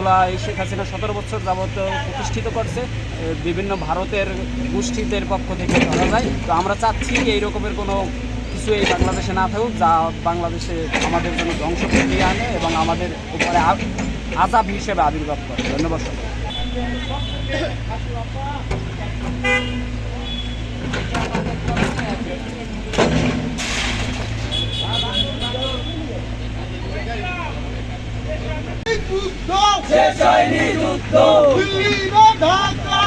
যেগুলো শেখ হাসিনা 17 বছর যাবত প্রতিষ্ঠিত করছে, বিভিন্ন ভারতের গোষ্ঠীদের পক্ষ থেকে ধরা যায়। তো আমরা চাচ্ছি এই রকমের কোনো কিছু এই বাংলাদেশে না থাকুক, যা বাংলাদেশে আমাদের জন্য ধ্বংস ফিরিয়ে আনে এবং আমাদের উপরে আযাব হিসেবে আবির্ভাব করে। ধন্যবাদ সবাই। শেষ হয়নি যুদ্ধ, দিল্লি না ঢাকা।